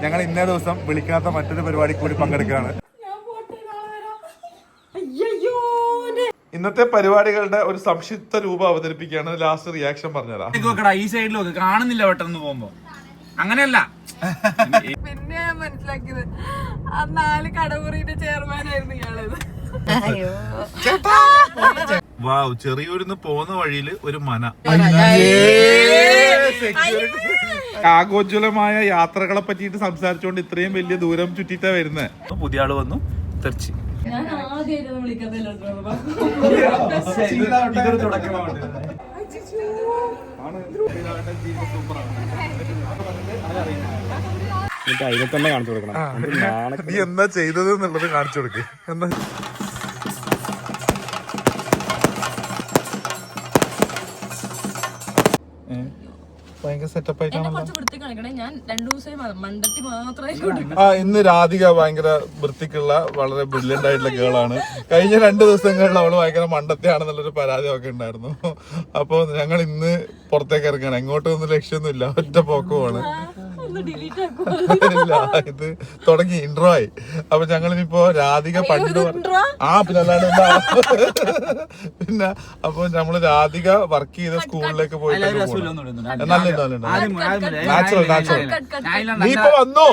ഞങ്ങൾ ഇന്നേ ദിവസം വിളിക്കാത്ത മറ്റൊരു പരിപാടി കൂടി പങ്കെടുക്കുകയാണ്. ഇന്നത്തെ പരിപാടികളുടെ ഒരു സംക്ഷിപ്ത രൂപം അവതരിപ്പിക്കുകയാണ്. ലാസ്റ്റ് റിയാക്ഷൻ പറഞ്ഞതാ. ഈ സൈഡിലൊക്കെ കാണുന്നില്ല പെട്ടെന്ന് പോകുമ്പോ. അങ്ങനെയല്ല പിന്നെ മനസ്സിലാക്കിയത് ആ 4 കടമുറിയുടെ ചെയർമാനായിരുന്നു ഇയാളത്. വാവ്, ചെറിയൂരിന്ന് പോകുന്ന വഴിയിൽ ഒരു മന. ആഗോജ്വലമായ യാത്രകളെ പറ്റിയിട്ട് സംസാരിച്ചുകൊണ്ട് ഇത്രയും വലിയ ദൂരം ചുറ്റിട്ടാ വരുന്നത്. പുതിയ ആള് വന്നു തെറിച്ച്. ഞാൻ ആദ്യമായിട്ടാണ് വിളിക്കുന്നത്. അതിനെ തന്നെ കാണിച്ചു കൊടുക്കണം. നീ എന്താ ചെയ്തത് എന്നുള്ളത് കാണിച്ചു കൊടുക്ക്. എന്താ ഭയങ്കര സെറ്റപ്പ് ആയിട്ടാണ്. ഞാൻ 2 ദിവസം മണ്ടത്തി മാത്രമേ. ഇന്ന് രാധിക ഭയങ്കര വൃത്തിക്കുള്ള വളരെ ബ്രില്യന്റ് ആയിട്ടുള്ള ഗേളാണ്. കഴിഞ്ഞ 2 ദിവസങ്ങളിൽ അവള് ഭയങ്കര മണ്ടത്തിയാണെന്നുള്ളൊരു പരാതി ഒക്കെ ഉണ്ടായിരുന്നു. അപ്പൊ ഞങ്ങൾ ഇന്ന് പുറത്തേക്ക് ഇറങ്ങണം. എങ്ങോട്ടൊന്നും ലക്ഷ്യമൊന്നുമില്ല, ഒറ്റ പോക്കുമാണ്. ഇല്ല, ഇത് തുടങ്ങി ഇൻട്രോ ആയി. അപ്പൊ ഞങ്ങളിപ്പോ രാധിക പണ്ട് പിന്നെ അല്ലാണ്ട് പിന്നെ അപ്പൊ നമ്മള് രാധിക വർക്ക് ചെയ്ത സ്കൂളിലേക്ക് പോയിട്ട് നീ ഇപ്പൊ വന്നു.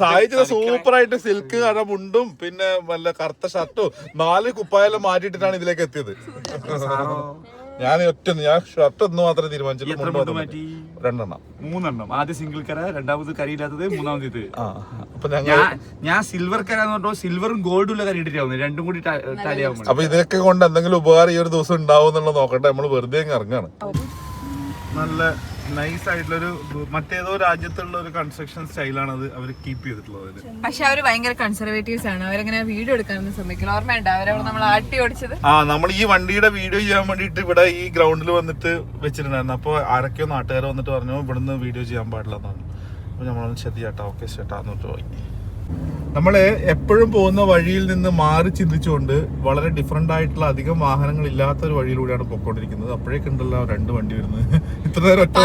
സായിച്ച് സൂപ്പർ ആയിട്ട് സിൽക്ക് കട മുണ്ടും പിന്നെ വല്ല കറുത്ത ഷർട്ടും 4 കുപ്പായെല്ലാം മാറ്റിയിട്ടാണ് ഇതിലേക്ക് എത്തിയത്. ഞാൻ ഷർട്ട് ഒന്ന് മാത്രമേ തീരുമാനിച്ചുള്ളൂ. 3 ആദ്യം സിംഗിൾ കര, രണ്ടാമത് കരയില്ലാത്തത്, മൂന്നാമത്. അപ്പൊ ഞാൻ സിൽവർ കര എന്ന് പറഞ്ഞോ സിൽവറും ഗോൾഡും ഉള്ള കര ഇട്ടിട്ടാവുന്നത്. രണ്ടും കൂടി ടാലിയാവും. അപ്പൊ ഇതൊക്കെ കൊണ്ട് എന്തെങ്കിലും ഉപകാരം ഈ ഒരു ദിവസം ഉണ്ടാവും എന്നുള്ളത് നോക്കട്ടെ. നമ്മള് വെറുതെ ഇറങ്ങാണ്. നല്ല നൈസ് ആയിട്ടുള്ളൊരു മറ്റേതോ രാജ്യത്തുള്ള ഒരു കൺസ്ട്രക്ഷൻ സ്റ്റൈലാണ് അത് അവർ കീപ്പ് ചെയ്തിട്ടുള്ളത്. പക്ഷെ അവര് ഭയങ്കര കൺസർവേറ്റീവ്സ് ആണ്. അവരങ്ങനെ വീഡിയോ എടുക്കാനൊന്നും ശ്രമിക്കില്ല. ഓർമ്മയുണ്ട് അവരവിടെ നമ്മൾ ആട്ടി ഓടിച്ചത്. നമ്മൾ ഈ വണ്ടിയുടെ വീഡിയോ ചെയ്യാൻ വേണ്ടിട്ട് ഇവിടെ ഈ ഗ്രൗണ്ടിൽ വന്നിട്ട് വെച്ചിട്ടുണ്ടായിരുന്നു. അപ്പൊ ആരൊക്കെയോ നാട്ടുകാർ വന്നിട്ട് പറഞ്ഞു ഇവിടുന്ന് വീഡിയോ ചെയ്യാൻ പാടില്ല എന്നാണ്. അപ്പൊ നമ്മളൊന്ന് ശരി ചേട്ടാ, ഓക്കെ ചേട്ടാ എന്നിട്ട് പോയി. നമ്മള് എപ്പോഴും പോകുന്ന വഴിയിൽ നിന്ന് മാറി ചിന്തിച്ചുകൊണ്ട് വളരെ ഡിഫറെന്റ് ആയിട്ടുള്ള അധികം വാഹനങ്ങൾ ഇല്ലാത്ത ഒരു വഴിയിലൂടെയാണ് പൊക്കോണ്ടിരിക്കുന്നത്. അപ്പോഴേക്കുണ്ടല്ലോ 2 വണ്ടി വരുന്നത്. ഇത്ര നേരം ഒറ്റ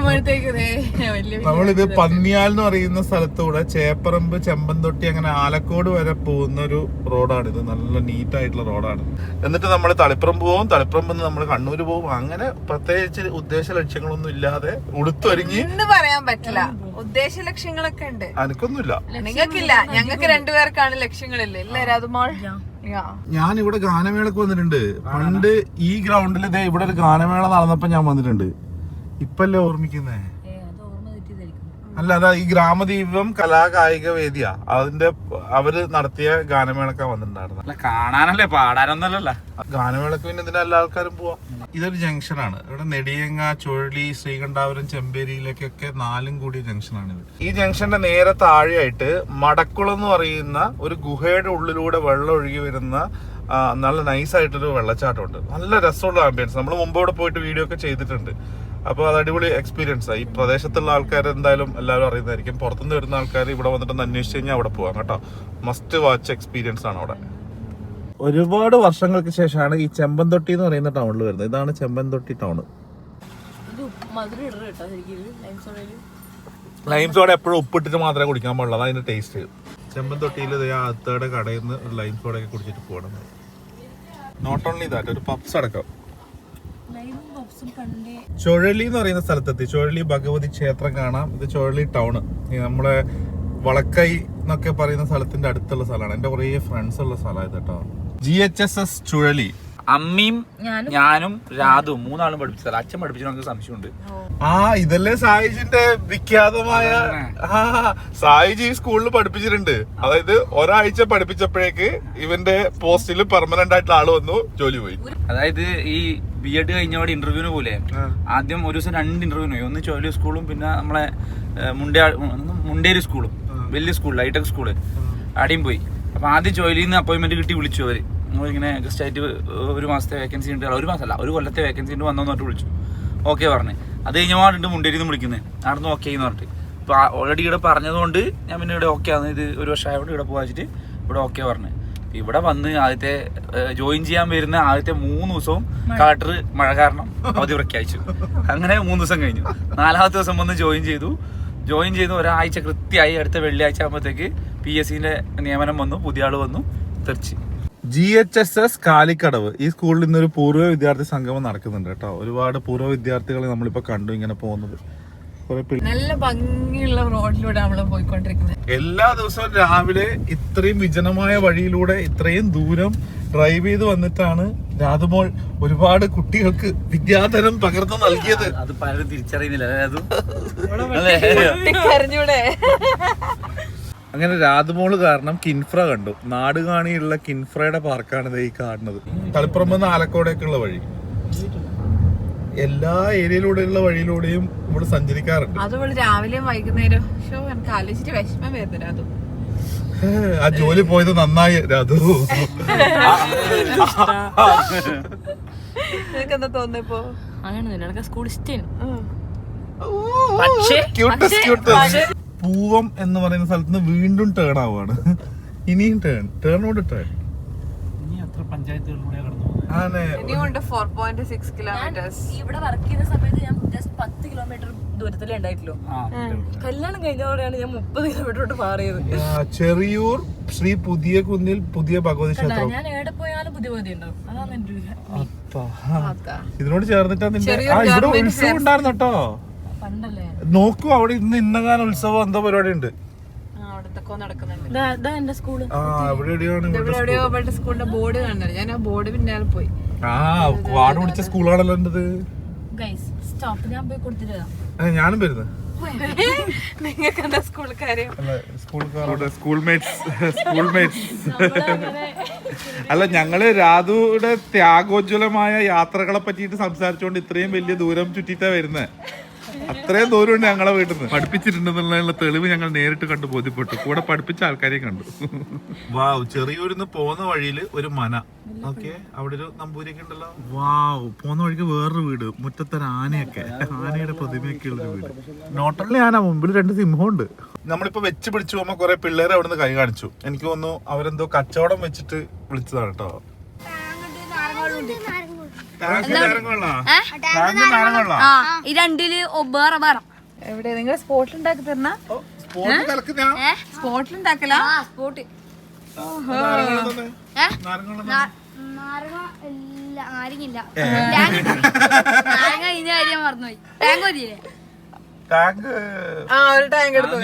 വണ്ടി. നമ്മളിത് പന്നിയാൽ എന്ന് പറയുന്ന സ്ഥലത്തൂടെ ചേപ്പറമ്പ്, ചെമ്പന്തൊട്ടി, അങ്ങനെ ആലക്കോട് വരെ പോകുന്ന ഒരു റോഡാണിത്. നല്ല നീറ്റ് ആയിട്ടുള്ള റോഡാണ്. എന്നിട്ട് നമ്മൾ തളിപ്പറമ്പ് പോകും, തളിപ്പറമ്പ് നമ്മൾ കണ്ണൂര് പോകും. അങ്ങനെ പ്രത്യേകിച്ച് ഉദ്ദേശ ലക്ഷ്യങ്ങളൊന്നും ഇല്ലാതെ ഉടുത്തൊരുങ്ങി പറയാൻ പറ്റില്ല. ഉദ്ദേശ ലക്ഷ്യങ്ങളൊക്കെ ഉണ്ട്. എനിക്കൊന്നുമില്ല, നിങ്ങൾക്കില്ല. ഞങ്ങൾക്ക് 2 പേർക്കാണ് ലക്ഷ്യങ്ങളില്ലേ. ഞാൻ ഇവിടെ ഗാനമേളക്ക് വന്നിട്ടുണ്ട് പണ്ട്. ഈ ഗ്രൗണ്ടിൽ ഇവിടെ ഒരു ഗാനമേള നടന്നപ്പോ ഞാൻ വന്നിട്ടുണ്ട്. ഇപ്പല്ലേ ഓർമ്മിക്കുന്നേ? അല്ല, അതാ ഈ ഗ്രാമദീപം കലാകായിക വേദിയാ. അവര് നടത്തിയ ഗാനമേളക്ക വന്നിട്ടുണ്ടായിരുന്നു. കാണാനല്ലേ, പാടാനൊന്നല്ല. ഗാനമേളക്ക് പിന്നെ ഇതിന് എല്ലാ ആൾക്കാരും പോവാം. ഇതൊരു ജംഗ്ഷനാണ്. ഇവിടെ നെടിയങ്ങ, ചുഴലി, ശ്രീകണ്ഠാപുരം, ചെമ്പേരിയിലേക്കൊക്കെ 4 കൂടിയ ജംഗ്ഷനാണിത്. ഈ ജംഗ്ഷന്റെ നേരെ താഴെയായിട്ട് മടക്കുളം എന്ന് പറയുന്ന ഒരു ഗുഹയുടെ ഉള്ളിലൂടെ വെള്ളം ഒഴുകി വരുന്ന നല്ല നൈസായിട്ടൊരു വെള്ളച്ചാട്ടമുണ്ട്. നല്ല രസമുള്ള ആംബിയൻസ്. നമ്മൾ മുമ്പ് ഇവിടെ പോയിട്ട് വീഡിയോ ഒക്കെ ചെയ്തിട്ടുണ്ട്. അപ്പോൾ അത് അടിപൊളി എക്സ്പീരിയൻസ് ആയി. ഈ പ്രദേശത്തുള്ള ആൾക്കാർ എന്തായാലും എല്ലാവരും അറിയുന്നതായിരിക്കും. പുറത്തുനിന്ന് വരുന്ന ആൾക്കാർ ഇവിടെ വന്നിട്ടൊന്ന് അന്വേഷിച്ച് കഴിഞ്ഞാൽ അവിടെ പോകാം കേട്ടോ. മസ്റ്റ് വാച്ച് എക്സ്പീരിയൻസ് ആണ് അവിടെ. ഒരുപാട് വർഷങ്ങൾക്ക് ശേഷമാണ് ഈ ചെമ്പന്തൊട്ടി എന്ന് പറയുന്ന ടൗണിൽ വരുന്നത്. ഇതാണ് ചെമ്പന്തൊട്ടി ടൗൺ. ലൈം സോഡ എപ്പോഴും ഉപ്പിട്ടിട്ട് മാത്രമേ കുടിക്കാൻ പാടുള്ളൂ. അതിന്റെ ടേസ്റ്റ്. ചെമ്പന്തൊട്ടിയിൽ അത്തേടെ കടയിൽ നിന്ന് ഒരു ലൈം സോഡ ഒക്കെ കുടിച്ചിട്ട് പോകണം. നോട്ട് ഓൺലി ദാറ്റ്, ഒരു പപ്സ് അടക്കം. ചുഴലി എന്ന് പറയുന്ന സ്ഥലത്തെത്തി. ചുഴലി ഭഗവതി ക്ഷേത്രം കാണാം. ഇത് ചുഴലി ടൗണ്. നമ്മളെ വളക്കൈ എന്നൊക്കെ പറയുന്ന സ്ഥലത്തിന്റെ അടുത്തുള്ള സ്ഥലമാണ്. എന്റെ കുറേ ഫ്രണ്ട്സ് ഉള്ള സ്ഥലമാണ് കേട്ടോ. GHSS ചുഴലി. അമ്മയും ഞാനും രാധുവും 3 ആളും പഠിപ്പിച്ചത്. അച്ഛൻ പഠിപ്പിച്ചു, നമുക്ക് സംശയമുണ്ട്. ഇതല്ലേ സായിജിന്റെ വിഖ്യാതമായ സായിജി സ്കൂളിൽ പഠിപ്പിച്ചിട്ടുണ്ട്. അതായത് ഒരാഴ്ച പഠിപ്പിച്ചപ്പോഴേക്ക് ഇവന്റെ പോസ്റ്റിൽ പെർമനന്റ് ആയിട്ടുള്ള ആള് വന്നു, ജോലി പോയി. അതായത് ഈ B.Ed കഴിഞ്ഞവിടെ ഇന്റർവ്യൂവിന് പോലെ ആദ്യം ഒരു ദിവസം 2 ഇന്റർവ്യൂവിന് പോയി. ഒന്ന് ചോലി സ്കൂളും പിന്നെ നമ്മളെ മുണ്ടേരി സ്കൂളും, വലിയ സ്കൂൾ, ഹൈടെക് സ്കൂള്, അവിടെയും പോയി. അപ്പൊ ആദ്യം ജോലിയിൽ നിന്ന് അപ്പോയിന്റ്മെന്റ് കിട്ടി വിളിച്ചു. അവര് ഇങ്ങനെ ഗസ്റ്റ് ആയിട്ട് 1 മാസത്തെ വേക്കൻസി ഉണ്ട്, 1 മാസമല്ല 1 കൊല്ലത്തെ വേക്കൻസി ഉണ്ട്, വന്നോന്ന് പറഞ്ഞിട്ട് വിളിച്ചു. ഓക്കെ പറഞ്ഞു. അത് കഴിഞ്ഞാണ്ട് മുണ്ടേരിന്ന് വിളിക്കുന്നത്. അവിടുന്ന് ഓക്കെ എന്ന് പറഞ്ഞിട്ട്. ഇപ്പൊ ഓൾറെഡി ഇവിടെ പറഞ്ഞതുകൊണ്ട് ഞാൻ പിന്നെ ഇവിടെ ഓക്കെ ആണ്. ഇത് 1 വർഷമായതുകൊണ്ട് ഇവിടെ പോകാൻ വെച്ചിട്ട് ഇവിടെ ഓക്കെ പറഞ്ഞു. ഇവിടെ വന്ന് ആദ്യത്തെ ജോയിൻ ചെയ്യാൻ വരുന്ന ആദ്യത്തെ 3 ദിവസവും കളക്ടർ മഴ കാരണം അവധി പ്രഖ്യാപിച്ചു. അങ്ങനെ 3 ദിവസം കഴിഞ്ഞു. 4ാമത്തെ ദിവസം വന്ന് ജോയിൻ ചെയ്തു. ജോയിൻ ചെയ്ത് ഒരാഴ്ച കൃത്യമായി അടുത്ത വെള്ളിയാഴ്ച ആകുമ്പോഴത്തേക്ക് PSCന്റെ നിയമനം വന്നു, പുതിയ ആള് വന്നു, തെറിച്ച്. GHSS കാലിക്കടവ് ഈ സ്കൂളിൽ ഇന്നൊരു പൂർവ്വ വിദ്യാർത്ഥി സംഗമം നടക്കുന്നുണ്ട് കേട്ടോ. ഒരുപാട് പൂർവ്വ വിദ്യാർത്ഥികളെ നമ്മളിപ്പോ കണ്ടു ഇങ്ങനെ പോകുന്നത്. നല്ല ഭംഗിയുള്ള റോഡിലൂടെ നമ്മള് പോയിക്കൊണ്ടിരിക്കുന്നത്. എല്ലാ ദിവസവും രാവിലെ ഇത്രയും വിജനമായ വഴിയിലൂടെ ഇത്രയും ദൂരം ഡ്രൈവ് ചെയ്ത് വന്നിട്ടാണ് രാധുമോൾ ഒരുപാട് കുട്ടികൾക്ക് വിദ്യാധനം പകർന്നു നൽകിയത്. അത് പലരും തിരിച്ചറിയുന്നില്ല. അങ്ങനെ രാധുമോള് കാരണം കിൻഫ്ര കണ്ടു. നാട് കാണിയുള്ള കിൻഫ്രയുടെ പാർക്കാണ് ഈ കാണുന്നത്. തളിപ്പുറം നിന്ന് ആലക്കോടേക്കുള്ള വഴി. എല്ലാ ഏരിയയിലൂടെയുള്ള വഴിയിലൂടെയും ഇവിടെ സഞ്ചരിക്കാറുണ്ട്. അതുപോലെ രാവിലെയും വൈകുന്നേരം എനിക്ക് ആലോചിച്ചിട്ട് വിഷമം വരുന്നു രാധു. ആ ജോലി പോയത് നന്നായി രാധു. നിനക്കെന്താ തോന്നിപ്പോ? അങ്ങനെ സ്കൂൾ പൂവം എന്ന് പറയുന്ന സ്ഥലത്ത് നിന്ന് വീണ്ടും ടേൺ ആവുകയാണ്. ഇനിയും ടേണോട് ടേൺ. ഇനിയുണ്ട് 4.6 കിലോമീറ്റേഴ്സ്. ഇവിടെ വർക്ക് ചെയ്യുന്ന സമയത്ത് ഞാൻ ജസ്റ്റ് 10 കിലോമീറ്റർ ദൂരത്തിലേ ഉണ്ടായിട്ടുള്ളൂ. കല്യാണം കഴിഞ്ഞതോടെയാണ് ഞാൻ 30 കിലോമീറ്റർ മാറിയത്. ചെറിയൂർ ശ്രീ പുതിയ കുന്നിൽ പുതിയ ഭഗവതി ക്ഷേത്രം. ഞാൻ എവിടെ പോയാലും പുതിയ പതി ഉണ്ടാവും. അതാണ് എന്റെ ഒരു ഇതിനോട് ചേർന്നിട്ടാ നിന്റെ ഇവിടെ ഉത്സവം ഉണ്ടായിരുന്നു കേട്ടോ. പണ്ടല്ലേ നോക്കൂ, അവിടെ ഇന്ന് ഇന്നകാല ഉത്സവം എന്തോ പരിപാടി ഉണ്ട്. എന്റെ സ്കൂള് എവിടെയോ സ്കൂളിന്റെ ബോർഡ് കാണുന്നത്. ഞാൻ ആ ബോർഡ് പിന്നാലെ പോയി. വാർഡ് പിടിച്ച സ്കൂളാണല്ലോ എൻ്റെത്. സ്റ്റോപ്പ് ഞാൻ പോയി കൊടുത്തിട്ട് ഞാനും വരുന്നത്. നിങ്ങൾക്ക് എന്താ സ്കൂൾക്കാരെയും സ്കൂൾമേറ്റ്സ് അല്ല, ഞങ്ങള് രാധുയുടെ ത്യാഗോജ്വലമായ യാത്രകളെ പറ്റിയിട്ട് സംസാരിച്ചുകൊണ്ട് ഇത്രയും വലിയ ദൂരം ചുറ്റിട്ടാ വരുന്നത്. അത്രയും ദൂരമുണ്ട് ഞങ്ങളെ വീട്ടിൽ നിന്ന്. പഠിപ്പിച്ചിട്ടുണ്ടെന്നുള്ള തെളിവ് ഞങ്ങൾ നേരിട്ട് കണ്ടു ബോധ്യപ്പെട്ടു. കൂടെ പഠിപ്പിച്ച ആൾക്കാരെയും കണ്ടു. വാവ്, ചെറിയൂരിന്ന് പോകുന്ന വഴിയിൽ ഒരു മന. ഓക്കെ, അവിടെ ഒരു നമ്പൂരിയൊക്കെ ഉണ്ടല്ലോ. വാവ്, പോകുന്ന വഴിക്ക് വേറൊരു വീട്, മുറ്റത്തൊരു ആനയൊക്കെ, ആനയുടെ പ്രതിമയൊക്കെ ഉള്ളൊരു വീട്. നോട്ടലിന് ആന, മുമ്പിൽ 2 സിംഹമുണ്ട്. നമ്മളിപ്പോ വെച്ച് പിടിച്ചു പോകുമ്പോ കുറെ പിള്ളേരെ അവിടെ നിന്ന് കൈ കാണിച്ചു. എനിക്ക് തോന്നുന്നു അവരെന്തോ കച്ചവടം വെച്ചിട്ട് വിളിച്ചതാണ് കേട്ടോ. ഈ രണ്ടില് എവിടെ നിങ്ങൾ സ്പോട്ടിൽ ഉണ്ടാക്കി തരണ? സ്പോട്ടിൽ ഉണ്ടാക്കല? സ്പോട്ട് ആരില്ല കാര്യം മറന്നുപോയി. ടാങ്ക് വരില്ലേ? ഒരു ടാങ്ക് എടുത്തു.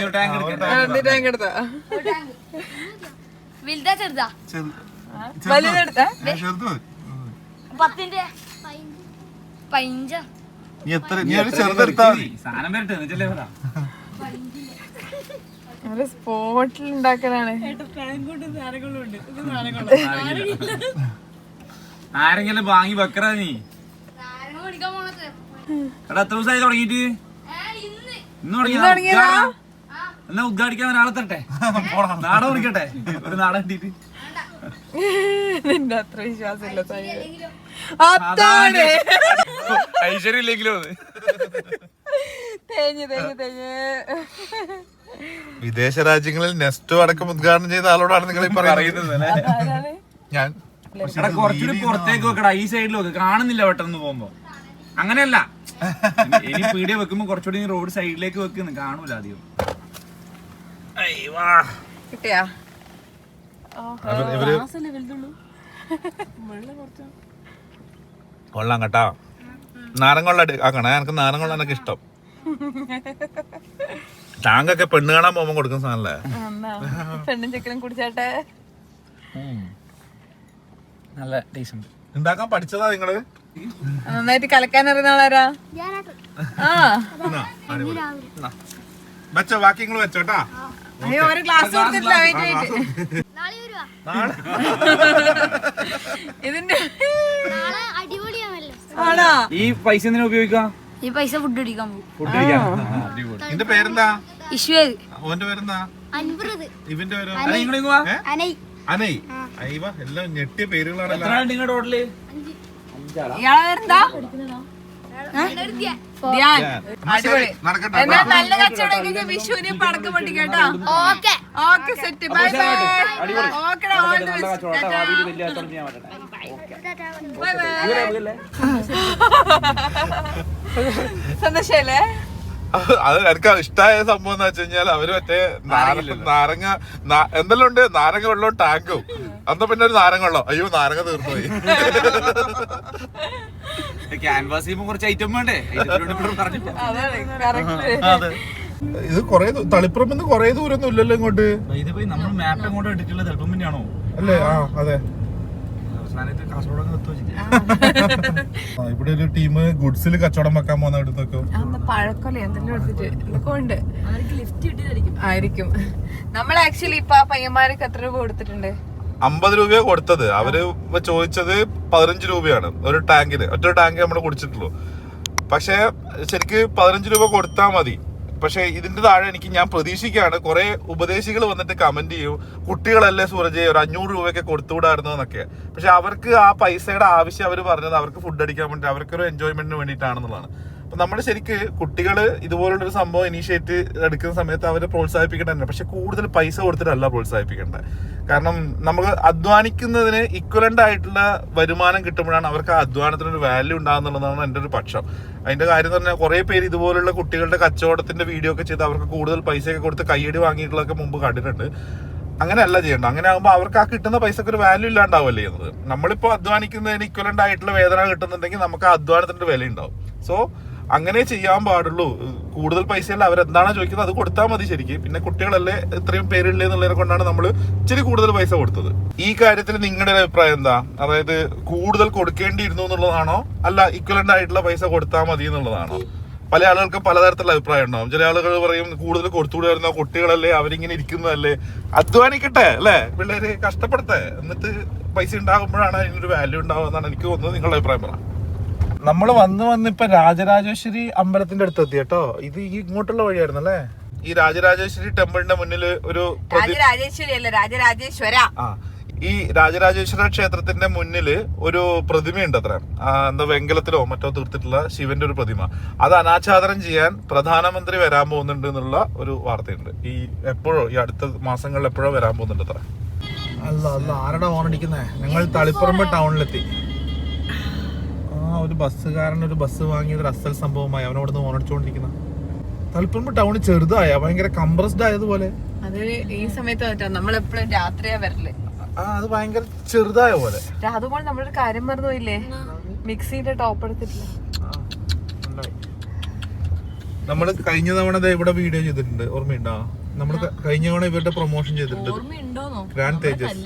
ടാങ്ക് എടുത്ത വലുതാ ചെറുതാ? വലുതെടുത്ത 10ന്റെ 15. സ്പോട്ടിൽ ഉണ്ടാക്കലാണ്. ആരെങ്കിലും വാങ്ങി വെക്കറാ നീ? എടാ, എത്ര ദിവസമായി തുടങ്ങിയിട്ട്? ഇന്ന് തുടങ്ങിയാ? എന്നാ ഉദ്ഘാടിക്കാൻ ഒരാളെ തട്ടെ, നാടൻ വിളിക്കട്ടെ, ഒരു നാടൻ കിട്ടിട്ട്. നിന്റെ അത്ര വിശ്വാസമില്ല. ഐശ്വര്യം ഇല്ലെങ്കിലും വിദേശ രാജ്യങ്ങളിൽ നെസ്റ്റോ അടക്കം ഉദ്ഘാടനം ചെയ്ത ആളോടാണ് നിങ്ങൾ പറയുന്നത്. ഞാൻ കുറച്ചുകൂടി പുറത്തേക്ക് വെക്കടാ, ഈ സൈഡിൽ വെക്ക്, കാണുന്നില്ല പെട്ടെന്ന് പോകുമ്പോ. അങ്ങനെയല്ല, ഇനി പീടിയ വെക്കുമ്പോ കുറച്ചുകൂടി റോഡ് സൈഡിലേക്ക് വെക്കുന്നു, കാണൂല അധികം. കിട്ടിയാ? കൊള്ളാം കേട്ടാ. നാരങ്ങുള്ള ആക്കണേ, എനിക്ക് നാരങ്ങുള്ള എനിക്ക് ഇഷ്ടം. ടാങ്കൊക്കെ പെണ്ണ് കാണാൻ പോകുമ്പോ കൊടുക്കുന്ന സാധനല്ലേ. പെണ്ണും ചെക്കനും കുടിച്ചാട്ടെ. നല്ല ടേസ്റ്റ് ഉണ്ട്. ഉണ്ടാക്കാൻ പഠിച്ചതാ നിങ്ങള്? നന്നായിട്ട് കലക്കാൻ അറിയുന്ന ആളാരാ? വെച്ചോ, ബാക്കി നിങ്ങൾ വെച്ചോട്ടാ. അയ്യോ, ഒരു ഗ്ലാസ് കൊടുത്തിട്ടില്ല. ഇതിന്റെ ആണോ? ഈ പൈസ എന്തിനാ ഉപയോഗിക്കാം? ഈ പൈസ ഫുഡ് അടിക്കാൻ പോകും. ഫുഡ് അടിക്കാൻ. നിന്റെ പേരെന്താ? ഇശ്വേത്. ഓന്റെ പേരെന്താ? ഇവന്റെ പേരോ? അനൈ. അയ്യവ, എല്ലാം ഞെട്ടിയ പേരുകളാണല്ലോ. നിങ്ങളുടെ ടോട്ടല്? ഇയാളെ പേരെന്താ? അടിപൊളി. എന്നാ നല്ല കച്ചവടം വിഷുവിന് പടക്കം പൊട്ടിക്കട്ടോ. Okay, set. Bye bye. ഓക്കെടാ, all the best. Bye bye. സന്തോഷല്ലേ? അത് എനിക്ക് ഇഷ്ടമായ സംഭവം എന്ന് വെച്ച് കഴിഞ്ഞാൽ അവര് മറ്റേ നാരങ്ങ എന്തെല്ലാം ഉണ്ട്, നാരങ്ങ വെള്ളവും ടാങ്കും. അന്ന് പിന്നെ ഒരു നാരങ്ങ വെള്ളം, അയ്യോ നാരങ്ങ തീർന്നു പോയി. ക്യാൻവാസ് ചെയ്യുമ്പോ കുറച്ച് ഐറ്റം വേണ്ടേ? ഇത് കൊറേ തളിപ്പുറമ്പ് കൊറേ ദൂരൊന്നും ഇല്ലല്ലോ ഇങ്ങോട്ട്. നമ്മൾ മാപ്പ് അങ്ങോട്ട് ഇട്ടിട്ടുള്ളത് ചിലപ്പം തന്നെയാണോ അല്ലേ? ആ അതെ. കാസർഗോഡ് ഇവിടെ ഒരു ടീം ഗുഡ്സിൽ കച്ചവടം വെക്കാൻ പോകുന്ന ഇടത്തൊക്കെ പഴക്കൊല എന്തെങ്കിലും എടുത്തിട്ട് ഇതൊക്കെ ഉണ്ട് ലിഫ്റ്റ് കിട്ടിയതായിരിക്കും ആയിരിക്കും. നമ്മൾ ആക്ച്വലി ഇപ്പൊ ആ പയ്യന്മാർക്ക് എത്ര രൂപ കൊടുത്തിട്ടുണ്ട്? 50 രൂപയെ കൊടുത്തത്. അവര് ചോദിച്ചത് 15 രൂപയാണ് ഒരു ടാങ്കിന്. ഒറ്റ ടാങ്ക് നമ്മൾ കുടിച്ചിട്ടുള്ളൂ. പക്ഷെ ശരിക്ക് 15 രൂപ കൊടുത്താൽ മതി. പക്ഷെ ഇതിന്റെ താഴെ ഞാൻ പ്രതീക്ഷിക്കുകയാണ് കുറെ ഉപദേശികൾ വന്നിട്ട് കമന്റ് ചെയ്യും, കുട്ടികളല്ലേ സൂരജ് ഒരു 500 രൂപയൊക്കെ കൊടുത്തുകൂടായിരുന്നു എന്നൊക്കെ. പക്ഷെ അവർക്ക് ആ പൈസയുടെ ആവശ്യം അവർ പറഞ്ഞത് അവർക്ക് ഫുഡ് അടിക്കാൻ വേണ്ടി, അവർക്കൊരു എൻജോയ്മെന്റിന് വേണ്ടിയിട്ടാണെന്നുള്ളതാണ്. അപ്പൊ നമ്മൾ ശരിക്ക് കുട്ടികൾ ഇതുപോലുള്ളൊരു സംഭവം ഇനീഷ്യേറ്റ് എടുക്കുന്ന സമയത്ത് അവരെ പ്രോത്സാഹിപ്പിക്കേണ്ടത്, പക്ഷെ കൂടുതൽ പൈസ കൊടുത്തിട്ടല്ല പ്രോത്സാഹിപ്പിക്കേണ്ടത്. കാരണം നമുക്ക് അധ്വാനിക്കുന്നതിന് ഇക്വലന്റ് ആയിട്ടുള്ള വരുമാനം കിട്ടുമ്പോഴാണ് അവർക്ക് ആ അധ്വാനത്തിനൊരു വാല്യൂ ഉണ്ടാകുന്നുള്ളതാണ് എൻ്റെ ഒരു പക്ഷം. അതിന്റെ കാര്യം എന്ന് പറഞ്ഞാൽ കുറെ പേര് ഇതുപോലുള്ള കുട്ടികളുടെ കച്ചവടത്തിന്റെ വീഡിയോ ഒക്കെ ചെയ്ത് അവർക്ക് കൂടുതൽ പൈസയൊക്കെ കൊടുത്ത് കയ്യടി വാങ്ങിയിട്ടുള്ളതൊക്കെ മുമ്പ് കണ്ടിട്ടുണ്ട്. അങ്ങനെയല്ല ചെയ്യേണ്ടത്. അങ്ങനെ ആകുമ്പോൾ അവർക്ക് ആ കിട്ടുന്ന പൈസക്ക് ഒരു വാല്യൂ ഇല്ലാണ്ടാവല്ലേ ചെയ്യുന്നത്. നമ്മളിപ്പോൾ അധ്വാനിക്കുന്നതിന് ഇക്വലന്റ് ആയിട്ടുള്ള വേതന കിട്ടുന്നുണ്ടെങ്കിൽ നമുക്ക് ആ അധ്വാനത്തിന്റെ വില ഉണ്ടാവും. സോ അങ്ങനെ ചെയ്യാൻ പാടുള്ളൂ. കൂടുതൽ പൈസയല്ല അവരെന്താണോ ചോദിക്കുന്നത് അത് കൊടുത്താൽ മതി ശരിക്കും. പിന്നെ കുട്ടികളല്ലേ ഇത്രയും പേരില്ലേ എന്നുള്ളതിനെ കൊണ്ടാണ് നമ്മൾ ഇച്ചിരി കൂടുതൽ പൈസ കൊടുത്തത്. ഈ കാര്യത്തിൽ നിങ്ങളുടെ അഭിപ്രായം എന്താ? അതായത് കൂടുതൽ കൊടുക്കേണ്ടിയിരുന്നു എന്നുള്ളതാണോ, അല്ല ഇക്വലന്റ് ആയിട്ടുള്ള പൈസ കൊടുത്താൽ മതി എന്നുള്ളതാണോ? പല ആളുകൾക്കും പലതരത്തിലുള്ള അഭിപ്രായം ഉണ്ടാവും. ചില ആളുകൾ പറയും കൂടുതൽ കൊടുത്തുകൂടായിരുന്നോ, കുട്ടികളല്ലേ അവരിങ്ങനെ ഇരിക്കുന്നതല്ലേ, അധ്വാനിക്കട്ടെ അല്ലേ, പിള്ളേര് കഷ്ടപ്പെടട്ടെ, എന്നിട്ട് പൈസ ഉണ്ടാകുമ്പോഴാണ് അതിനൊരു വാല്യൂ ഉണ്ടാവുക എന്നാണ് എനിക്ക് തോന്നുന്നത്. നിങ്ങളുടെ അഭിപ്രായം പറ. നമ്മൾ വന്നിപ്പോ രാജരാജേശ്വരി അമ്പലത്തിന്റെ അടുത്ത് എത്തി കേട്ടോ. ഇത് ഈ ഇങ്ങോട്ടുള്ള വഴിയായിരുന്നു അല്ലേ? ഈ രാജരാജേശ്വരി ടെമ്പിളിന്റെ മുന്നിൽ ഒരു രാജരാജേശ്വരി അല്ല രാജരാജേശ്വര. ഈ രാജരാജേശ്വര ക്ഷേത്രത്തിന്റെ മുന്നിൽ ഒരു പ്രതിമയുണ്ട് അത്ര, എന്താ വെങ്കലത്തിലോ മറ്റോ തീർത്തിട്ടുള്ള ശിവന്റെ ഒരു പ്രതിമ. അത് അനാച്ഛാദനം ചെയ്യാൻ പ്രധാനമന്ത്രി വരാൻ പോകുന്നുണ്ട് എന്നുള്ള ഒരു വാർത്തയുണ്ട്. ഈ എപ്പോഴോ ഈ അടുത്ത മാസങ്ങളിൽ എപ്പോഴോ വരാൻ പോകുന്നുണ്ട് അത്ര. അല്ല അല്ല ആരുടെ ഓൺ അടിക്കുന്നേ? ഞങ്ങൾ തളിപ്പറമ്പ് ടൗണിലെത്തി. ഒരു ബസ്സുകാരൻ ഒരു ബസ് വാങ്ങിയത് ഒരു അസൽ സംഭവമായി അവനോട് ഓണടിച്ചോണ്ടിരിക്കുന്ന. തളിപ്പറമ്പ് ടൗൺ ചെറുതായ ഭയങ്കര കംപ്രസ്ഡ് ആയതുപോലെ. അത് ഈ സമയത്ത് നമ്മളെപ്പോഴും രാത്രിയാ വരല്. അത് ഭയങ്കര ചെറുതായ പോലെ. അതുപോലെ നമ്മളൊരു കാര്യം മറന്നു പോയില്ലേ, മിക്സിന്റെ ടോപ്പ് എടുത്തിട്ടില്ല. നമ്മള് കഴിഞ്ഞ തവണ ഇവിടെ വീഡിയോ ചെയ്തിട്ടുണ്ട്, ഓർമ്മയുണ്ടോ? നമ്മള് കഴിഞ്ഞ തവണ ഇവരുടെ പ്രൊമോഷൻ ചെയ്തിട്ടുണ്ട്. ഗ്രാൻഡ് തേജസ്.